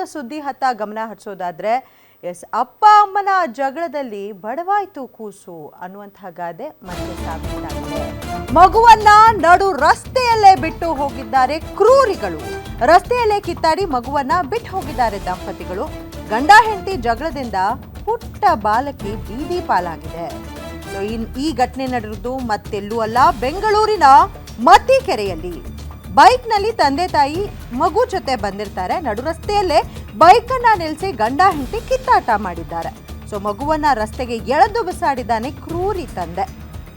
ಮತ್ತೊಂದು ಸುದ್ದಿ ಹತ್ತ ಗಮನ ಹರಿಸೋದಾದ್ರೆ ಎಸ್ ಅಪ್ಪ ಅಮ್ಮನ ಜಗಳದಲ್ಲಿ ಬಡವಾಯ್ತು ಕೂಸು ಅನ್ನುವಂತಹ ಗಾದೆ ಮತ್ತೆ ಸಾಬೀತಾಗಿದೆ. ಮಗುವನ್ನ ನಡು ರಸ್ತೆಯಲ್ಲೇ ಬಿಟ್ಟು ಹೋಗಿದ್ದಾರೆ ಕ್ರೂರಿಗಳು. ರಸ್ತೆಯಲ್ಲೇ ಕಿತ್ತಾಡಿ ಮಗುವನ್ನ ಬಿಟ್ಟು ಹೋಗಿದ್ದಾರೆ ದಂಪತಿಗಳು. ಗಂಡ ಹೆಂಡತಿ ಜಗಳದಿಂದ ಪುಟ್ಟ ಬಾಲಕಿ ಬೀದಿ ಪಾಲಾಗಿದೆ. ಈ ಘಟನೆ ನಡೆದಿದ್ದು ಮತ್ತೆಲ್ಲೂ ಅಲ್ಲ, ಬೆಂಗಳೂರಿನ ಮತ್ತಿಕೆರೆಯಲ್ಲಿ ಬೈಕ್ನಲ್ಲಿ ತಂದೆ ತಾಯಿ ಮಗು ಜೊತೆ ಬಂದಿರ್ತಾರೆ. ನಡು ರಸ್ತೆಯಲ್ಲೇ ಬೈಕನ್ನ ನಿಲ್ಲಿಸಿ ಗಂಡ ಹೆಂಡತಿ ಕಿತ್ತಾಟ ಮಾಡಿದ್ದಾರೆ. ಮಗುವನ್ನ ರಸ್ತೆಗೆ ಎಳೆದು ಬಿಸಾಡಿದ್ದಾನೆ ಕ್ರೂರಿ ತಂದೆ.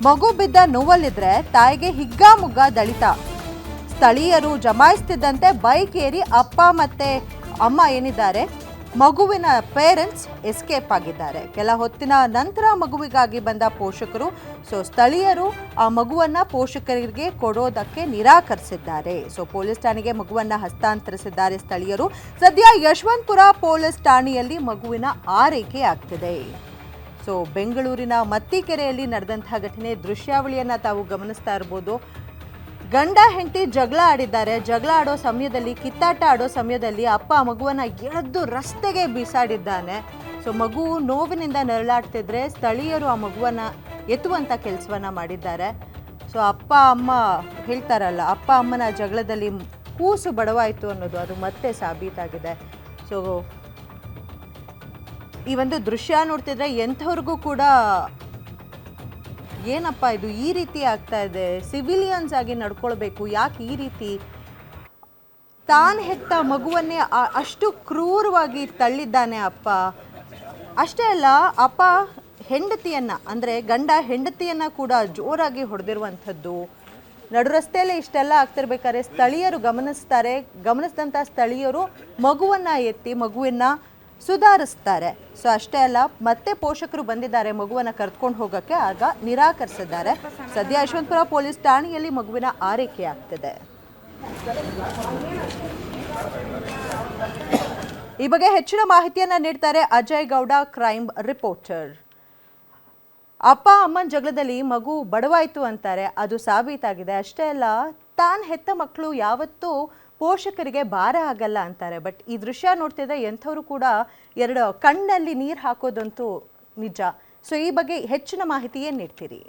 ಮಗು ಬಿದ್ದ ನೋವಲ್ಲಿದ್ರೆ ತಾಯಿಗೆ ಹಿಗ್ಗಾಮುಗ್ಗ ದಳಿತ. ಸ್ಥಳೀಯರು ಜಮಾಯಿಸ್ತಿದ್ದಂತೆ ಬೈಕ್ ಏರಿ ಅಪ್ಪ ಮತ್ತೆ ಅಮ್ಮ ಏನಿದ್ದಾರೆ ಮಗುವಿನ ಪೇರೆಂಟ್ಸ್ ಎಸ್ಕೇಪ್ ಆಗಿದ್ದಾರೆ. ಕೆಲ ಹೊತ್ತಿನ ನಂತರ ಮಗುವಿಗಾಗಿ ಬಂದ ಪೋಷಕರು ಸ್ಥಳೀಯರು ಆ ಮಗುವನ್ನ ಪೋಷಕರಿಗೆ ಕೊಡೋದಕ್ಕೆ ನಿರಾಕರಿಸಿದ್ದಾರೆ. ಪೊಲೀಸ್ ಠಾಣೆಗೆ ಮಗುವನ್ನ ಹಸ್ತಾಂತರಿಸಿದ್ದಾರೆ ಸ್ಥಳೀಯರು. ಸದ್ಯ ಯಶವಂತಪುರ ಪೊಲೀಸ್ ಠಾಣೆಯಲ್ಲಿ ಮಗುವಿನ ಆರೈಕೆ ಆಗ್ತಿದೆ. ಬೆಂಗಳೂರಿನ ಮತ್ತಿಕೆರೆಯಲ್ಲಿ ನಡೆದಂತಹ ಘಟನೆ ದೃಶ್ಯಾವಳಿಯನ್ನ ತಾವು ಗಮನಿಸ್ತಾ ಇರಬಹುದು. ಗಂಡ ಹೆಂಡತಿ ಜಗಳ ಆಡಿದ್ದಾರೆ. ಜಗಳ ಆಡೋ ಸಮಯದಲ್ಲಿ, ಕಿತ್ತಾಟ ಆಡೋ ಸಮಯದಲ್ಲಿ ಅಪ್ಪ ಮಗುವನ್ನ ಎಳೆದು ರಸ್ತೆಗೆ ಬೀಸಾಡಿದ್ದಾನೆ. ಮಗು ನೋವಿನಿಂದ ನರಳಾಡ್ತಿದ್ರೆ ಸ್ಥಳೀಯರು ಆ ಮಗುವನ್ನ ಎತ್ತುವಂತ ಕೆಲಸವನ್ನ ಮಾಡಿದ್ದಾರೆ. ಅಪ್ಪ ಅಮ್ಮ ಹೇಳ್ತಾರಲ್ಲ, ಅಪ್ಪ ಅಮ್ಮನ ಜಗಳದಲ್ಲಿ ಕೂಸು ಬಡವಾಯಿತು ಅನ್ನೋದು ಅದು ಮತ್ತೆ ಸಾಬೀತಾಗಿದೆ. ಈ ಒಂದು ದೃಶ್ಯ ನೋಡ್ತಿದ್ರೆ ಎಂಥವ್ರಿಗೂ ಕೂಡ ಏನಪ್ಪ ಇದು ಈ ರೀತಿ ಆಗ್ತಾ ಇದೆ, ಸಿವಿಲಿಯನ್ಸ್ ಆಗಿ ನಡ್ಕೊಳ್ಬೇಕು, ಯಾಕೆ ಈ ರೀತಿ ತಾನು ಹೆತ್ತ ಮಗುವನ್ನೇ ಅಷ್ಟು ಕ್ರೂರವಾಗಿ ತಳ್ಳಿದ್ದಾನೆ ಅಪ್ಪ. ಅಷ್ಟೇ ಅಲ್ಲ, ಅಪ್ಪ ಹೆಂಡತಿಯನ್ನ ಅಂದರೆ ಗಂಡ ಹೆಂಡತಿಯನ್ನ ಕೂಡ ಜೋರಾಗಿ ಹೊಡೆದಿರುವಂಥದ್ದು. ನಡು ರಸ್ತೆಯಲ್ಲೇ ಇಷ್ಟೆಲ್ಲ ಆಗ್ತಿರ್ಬೇಕಾದ್ರೆ ಸ್ಥಳೀಯರು ಗಮನಿಸಿದಂಥ ಸ್ಥಳೀಯರು ಮಗುವನ್ನ ಎತ್ತಿ ಮಗುವನ್ನ ಸುಧಾರಿಸ್ತಾರೆ. ಅಷ್ಟೇ ಅಲ್ಲ, ಮತ್ತೆ ಪೋಷಕರು ಬಂದಿದ್ದಾರೆ ಮಗುವನ್ನ ಕರೆದುಕೊಂಡು ಹೋಗೋಕ್ಕೆ, ಆಗ ನಿರಾಕರಿಸಿದ್ದಾರೆ. ಸದ್ಯ ಯಶವಂತಪುರ ಪೊಲೀಸ್ ಠಾಣೆಯಲ್ಲಿ ಮಗುವಿನ ಆರೈಕೆ ಆಗ್ತಿದೆ. ಈ ಬಗ್ಗೆ ಹೆಚ್ಚಿನ ಮಾಹಿತಿಯನ್ನ ನೀಡ್ತಾರೆ ಅಜಯ್ ಗೌಡ, ಕ್ರೈಮ್ ರಿಪೋರ್ಟರ್. ಅಪ್ಪ ಅಮ್ಮನ ಜಗಳದಲ್ಲಿ ಮಗು ಬಡವಾಯ್ತು ಅಂತಾರೆ, ಅದು ಸಾಬೀತಾಗಿದೆ. ಅಷ್ಟೇ ಅಲ್ಲ, ತಾನು ಹೆತ್ತ ಮಕ್ಕಳು ಯಾವತ್ತೂ ಪೋಷಕರಿಗೆ ಭಾರ ಆಗಲ್ಲ ಅಂತಾರೆ. ಬಟ್ ಈ ದೃಶ್ಯ ನೋಡ್ತಿದ್ರೆ ಎಂಥವ್ರು ಕೂಡ ಎರಡು ಕಣ್ಣಲ್ಲಿ ನೀರು ಹಾಕೋದಂತೂ ನಿಜ. ಈ ಬಗ್ಗೆ ಹೆಚ್ಚಿನ ಮಾಹಿತಿ ಏನು ನೀಡ್ತೀರಿ?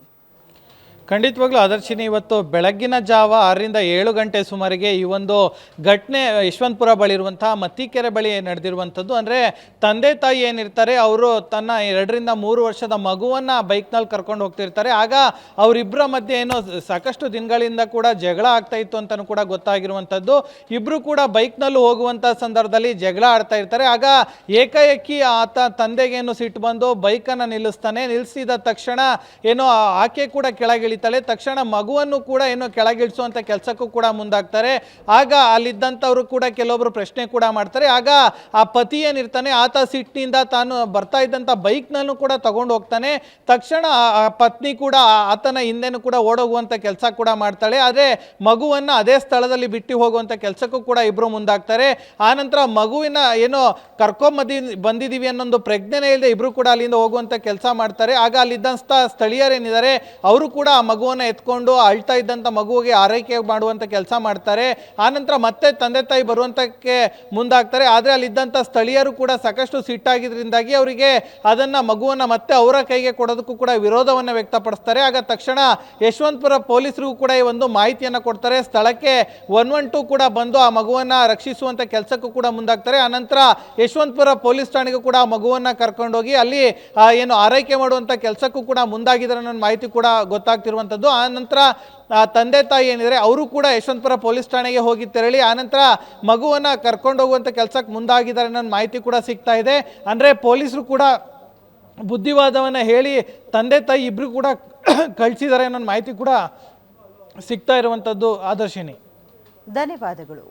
ಖಂಡಿತವಾಗ್ಲೂ ಆದರ್ಶಿನಿ, ಇವತ್ತು ಬೆಳಗ್ಗಿನ ಜಾವ 6ರಿಂದ 7 ಗಂಟೆ ಸುಮಾರಿಗೆ ಈ ಒಂದು ಘಟನೆ ಯಶವಂತಪುರ ಬಳಿ ಇರುವಂತಹ ಮತ್ತಿಕೆರೆ ಬಳಿ ನಡೆದಿರುವಂಥದ್ದು. ಅಂದರೆ ತಂದೆ ತಾಯಿ ಏನಿರ್ತಾರೆ ಅವರು ತನ್ನ 2ರಿಂದ 3 ವರ್ಷದ ಮಗುವನ್ನು ಬೈಕ್ನಲ್ಲಿ ಕರ್ಕೊಂಡು ಹೋಗ್ತಿರ್ತಾರೆ. ಆಗ ಅವರಿಬ್ಬರ ಮಧ್ಯೆ ಏನೋ ಸಾಕಷ್ಟು ದಿನಗಳಿಂದ ಕೂಡ ಜಗಳ ಆಗ್ತಾ ಇತ್ತು ಅಂತಲೂ ಕೂಡ ಗೊತ್ತಾಗಿರುವಂಥದ್ದು. ಇಬ್ಬರು ಕೂಡ ಬೈಕ್ನಲ್ಲೂ ಹೋಗುವಂಥ ಸಂದರ್ಭದಲ್ಲಿ ಜಗಳ ಆಡ್ತಾ ಇರ್ತಾರೆ. ಆಗ ಏಕಾಏಕಿ ತಂದೆಗೇನು ಸಿಟ್ಟು ಬಂದು ಬೈಕನ್ನು ನಿಲ್ಲಿಸಿದ ತಕ್ಷಣ ಏನೋ ಆಕೆ ಕೂಡ ಕೆಳಗಿಳಿ ತಕ್ಷಣ ಮಗುವನ್ನು ಕೂಡ ಏನೋ ಕೆಳಗಿಳಿಸುವಂತ ಕೆಲಸಕ್ಕೂ ಕೂಡ ಮುಂದಾಗ್ತಾರೆ. ಆಗ ಅಲ್ಲಿದ್ದಂಥವ್ರು ಕೂಡ ಕೆಲವೊಬ್ರು ಪ್ರಶ್ನೆ ಕೂಡ ಮಾಡ್ತಾರೆ. ಆಗ ಆ ಪತಿ ಏನಿರ್ತಾನೆ ಆತ ಸಿಟ್ಟಿನಿಂದ ತಾನು ಬರ್ತಾ ಇದ್ದಂಥ ಬೈಕ್ನಲ್ಲೂ ಕೂಡ ತಗೊಂಡು ಹೋಗ್ತಾನೆ. ತಕ್ಷಣ ಆ ಪತ್ನಿ ಕೂಡ ಆತನ ಹಿಂದೆನೂ ಕೂಡ ಓಡೋಗುವಂಥ ಕೆಲಸ ಕೂಡ ಮಾಡ್ತಾಳೆ. ಆದರೆ ಮಗುವನ್ನ ಅದೇ ಸ್ಥಳದಲ್ಲಿ ಬಿಟ್ಟು ಹೋಗುವಂಥ ಕೆಲಸಕ್ಕೂ ಕೂಡ ಇಬ್ರು ಮುಂದಾಗ್ತಾರೆ. ಆನಂತರ ಮಗುವಿನ ಏನೋ ಬಂದಿದ್ದೀವಿ ಅನ್ನೊಂದು ಪ್ರಜ್ಞೆ ಇಲ್ಲದೆ ಇಬ್ರು ಕೂಡ ಅಲ್ಲಿಂದ ಹೋಗುವಂಥ ಕೆಲಸ ಮಾಡ್ತಾರೆ. ಆಗ ಅಲ್ಲಿದ್ದಂಥ ಸ್ಥಳೀಯರೇನಿದ್ದಾರೆ ಅವರು ಕೂಡ ಮಗುವನ್ನು ಎತ್ಕೊಂಡು ಅಳ್ತಾ ಇದ್ದಂಥ ಮಗುವಿಗೆ ಆರೈಕೆ ಮಾಡುವಂಥ ಕೆಲಸ ಮಾಡ್ತಾರೆ. ಆನಂತರ ಮತ್ತೆ ತಂದೆ ತಾಯಿ ಬರುವಂತಕ್ಕೆ ಮುಂದಾಗ್ತಾರೆ. ಆದರೆ ಅಲ್ಲಿದ್ದಂಥ ಸ್ಥಳೀಯರು ಕೂಡ ಸಾಕಷ್ಟು ಸಿಟ್ಟಾಗಿದ್ದರಿಂದಾಗಿ ಅವರಿಗೆ ಅದನ್ನು ಮಗುವನ್ನು ಮತ್ತೆ ಅವರ ಕೈಗೆ ಕೊಡೋದಕ್ಕೂ ಕೂಡ ವಿರೋಧವನ್ನು ವ್ಯಕ್ತಪಡಿಸ್ತಾರೆ. ಆಗ ತಕ್ಷಣ ಯಶವಂತಪುರ ಪೊಲೀಸರಿಗೂ ಕೂಡ ಈ ಒಂದು ಮಾಹಿತಿಯನ್ನು ಕೊಡ್ತಾರೆ. ಸ್ಥಳಕ್ಕೆ 112 ಕೂಡ ಬಂದು ಆ ಮಗುವನ್ನು ರಕ್ಷಿಸುವಂಥ ಕೆಲಸಕ್ಕೂ ಕೂಡ ಮುಂದಾಗ್ತಾರೆ. ಆನಂತರ ಯಶವಂತಪುರ ಪೊಲೀಸ್ ಠಾಣೆಗೂ ಕೂಡ ಆ ಮಗುವನ್ನು ಕರ್ಕೊಂಡೋಗಿ ಅಲ್ಲಿ ಏನು ಆರೈಕೆ ಮಾಡುವಂಥ ಕೆಲಸಕ್ಕೂ ಕೂಡ ಮುಂದಾಗಿದ್ದಾರೆ ಅನ್ನೋ ಮಾಹಿತಿ ಕೂಡ ಗೊತ್ತಾಗ್ತಿರುವಂಥದ್ದು. ಆ ನಂತರ ತಂದೆ ತಾಯಿ ಏನಿದ್ರೆ ಅವರು ಕೂಡ ಯಶವಂತಪುರ ಪೊಲೀಸ್ ಠಾಣೆಗೆ ಹೋಗಿ ತೆರಳಿ ಆನಂತರ ಮಗುವನ್ನು ಕರ್ಕೊಂಡು ಹೋಗುವಂಥ ಕೆಲಸಕ್ಕೆ ಮುಂದಾಗಿದ್ದಾರೆ ಅನ್ನೋ ಮಾಹಿತಿ ಕೂಡ ಸಿಗ್ತಾ ಇದೆ. ಅಂದರೆ ಪೊಲೀಸರು ಕೂಡ ಬುದ್ಧಿವಾದವನ್ನು ಹೇಳಿ ತಂದೆ ತಾಯಿ ಇಬ್ಬರು ಕೂಡ ಕಳಿಸಿದ್ದಾರೆ ಅನ್ನೋ ಮಾಹಿತಿ ಕೂಡ ಸಿಗ್ತಾ ಇರುವಂಥದ್ದು. ಆದರ್ಶಿನಿ, ಧನ್ಯವಾದಗಳು.